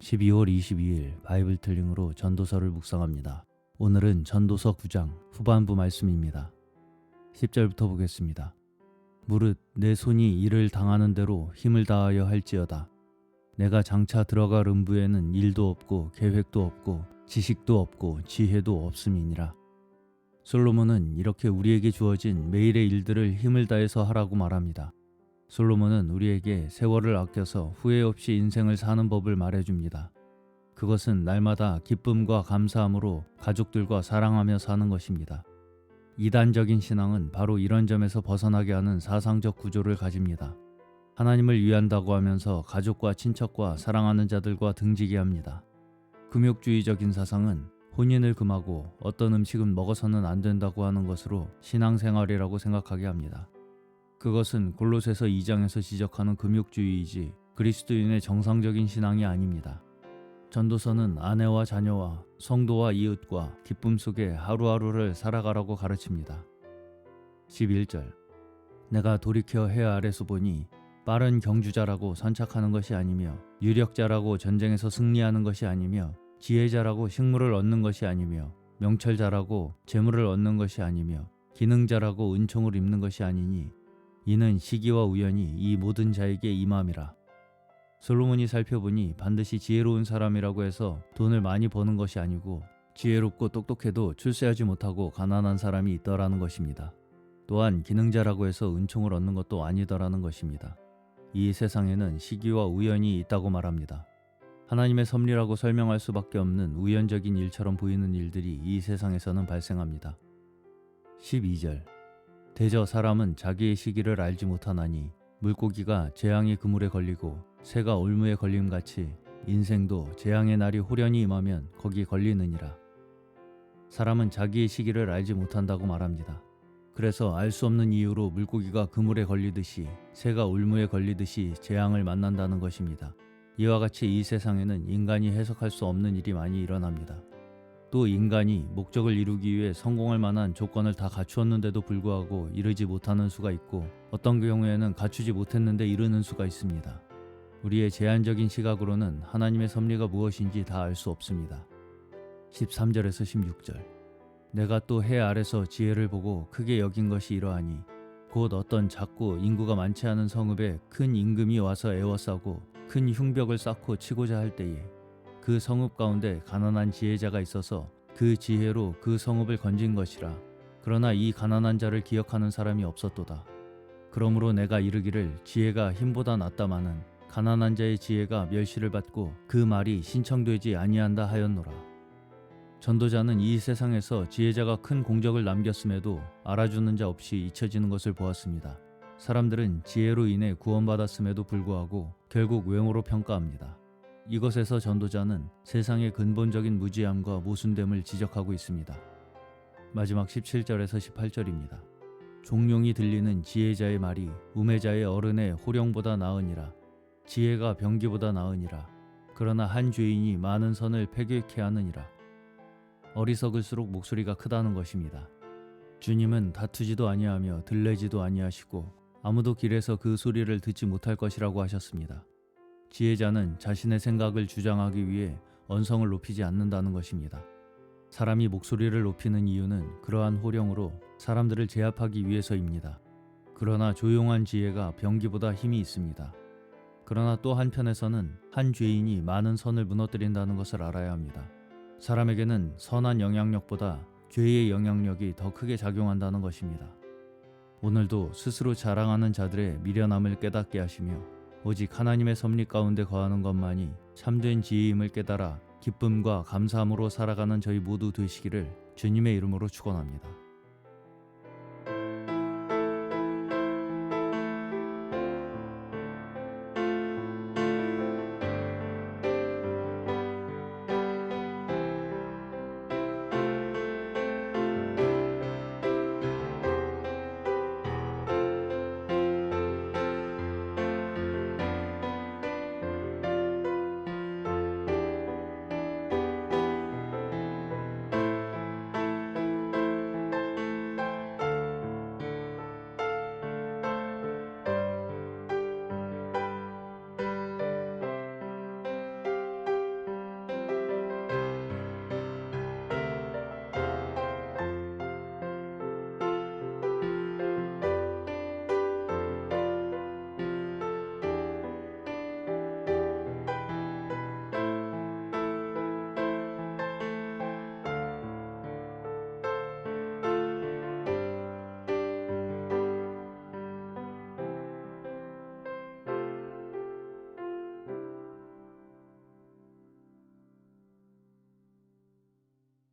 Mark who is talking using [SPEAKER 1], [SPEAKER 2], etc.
[SPEAKER 1] 12월 22일 바이블 틀링으로 전도서를 묵상합니다. 오늘은 전도서 9장 후반부 말씀입니다. 10절부터 보겠습니다. 무릇 내 손이 이를 당하는 대로 힘을 다하여 할지어다. 내가 장차 들어갈 음부에는 일도 없고 계획도 없고 지식도 없고 지혜도 없음이니라. 솔로몬은 이렇게 우리에게 주어진 매일의 일들을 힘을 다해서 하라고 말합니다. 솔로몬은 우리에게 세월을 아껴서 후회 없이 인생을 사는 법을 말해줍니다. 그것은 날마다 기쁨과 감사함으로 가족들과 사랑하며 사는 것입니다. 이단적인 신앙은 바로 이런 점에서 벗어나게 하는 사상적 구조를 가집니다. 하나님을 위한다고 하면서 가족과 친척과 사랑하는 자들과 등지게 합니다. 금욕주의적인 사상은 혼인을 금하고 어떤 음식은 먹어서는 안 된다고 하는 것으로 신앙생활이라고 생각하게 합니다. 그것은 골로새서 2장에서 지적하는 금욕주의이지 그리스도인의 정상적인 신앙이 아닙니다. 전도서는 아내와 자녀와 성도와 이웃과 기쁨 속에 하루하루를 살아가라고 가르칩니다. 11절 내가 돌이켜 해 아래서 보니 빠른 경주자라고 선착하는 것이 아니며 유력자라고 전쟁에서 승리하는 것이 아니며 지혜자라고 식물을 얻는 것이 아니며 명철자라고 재물을 얻는 것이 아니며 기능자라고 은총을 입는 것이 아니니 이는 시기와 우연이 이 모든 자에게 임함이라. 솔로몬이 살펴보니 반드시 지혜로운 사람이라고 해서 돈을 많이 버는 것이 아니고 지혜롭고 똑똑해도 출세하지 못하고 가난한 사람이 있더라는 것입니다. 또한 기능자라고 해서 은총을 얻는 것도 아니더라는 것입니다. 이 세상에는 시기와 우연이 있다고 말합니다. 하나님의 섭리라고 설명할 수밖에 없는 우연적인 일처럼 보이는 일들이 이 세상에서는 발생합니다. 12절 대저 사람은 자기의 시기를 알지 못하나니 물고기가 재앙의 그물에 걸리고 새가 올무에 걸림같이 인생도 재앙의 날이 호련히 임하면 거기 걸리느니라. 사람은 자기의 시기를 알지 못한다고 말합니다. 그래서 알 수 없는 이유로 물고기가 그물에 걸리듯이 새가 올무에 걸리듯이 재앙을 만난다는 것입니다. 이와 같이 이 세상에는 인간이 해석할 수 없는 일이 많이 일어납니다. 또 인간이 목적을 이루기 위해 성공할 만한 조건을 다 갖추었는데도 불구하고 이르지 못하는 수가 있고 어떤 경우에는 갖추지 못했는데 이르는 수가 있습니다. 우리의 제한적인 시각으로는 하나님의 섭리가 무엇인지 다 알 수 없습니다. 13절에서 16절 내가 또 해 아래서 지혜를 보고 크게 여긴 것이 이러하니 곧 어떤 작고 인구가 많지 않은 성읍에 큰 임금이 와서 애워싸고 큰 흉벽을 쌓고 치고자 할 때에 그 성읍 가운데 가난한 지혜자가 있어서 그 지혜로 그 성읍을 건진 것이라. 그러나 이 가난한 자를 기억하는 사람이 없었도다. 그러므로 내가 이르기를 지혜가 힘보다 낫다마는 가난한 자의 지혜가 멸시를 받고 그 말이 신청되지 아니한다 하였노라. 전도자는 이 세상에서 지혜자가 큰 공적을 남겼음에도 알아주는 자 없이 잊혀지는 것을 보았습니다. 사람들은 지혜로 인해 구원받았음에도 불구하고 결국 외모로 평가합니다. 이것에서 전도자는 세상의 근본적인 무지함과 모순됨을 지적하고 있습니다. 마지막 17절에서 18절입니다. 종용이 들리는 지혜자의 말이 우매자의 어른의 호령보다 나으니라. 지혜가 병기보다 나으니라. 그러나 한 죄인이 많은 선을 패괴케 하느니라. 어리석을수록 목소리가 크다는 것입니다. 주님은 다투지도 아니하며 들레지도 아니하시고 아무도 길에서 그 소리를 듣지 못할 것이라고 하셨습니다. 지혜자는 자신의 생각을 주장하기 위해 언성을 높이지 않는다는 것입니다. 사람이 목소리를 높이는 이유는 그러한 호령으로 사람들을 제압하기 위해서입니다. 그러나 조용한 지혜가 병기보다 힘이 있습니다. 그러나 또 한편에서는 한 죄인이 많은 선을 무너뜨린다는 것을 알아야 합니다. 사람에게는 선한 영향력보다 죄의 영향력이 더 크게 작용한다는 것입니다. 오늘도 스스로 자랑하는 자들의 미련함을 깨닫게 하시며 오직 하나님의 섭리 가운데 거하는 것만이 참된 지혜임을 깨달아 기쁨과 감사함으로 살아가는 저희 모두 되시기를 주님의 이름으로 축원합니다.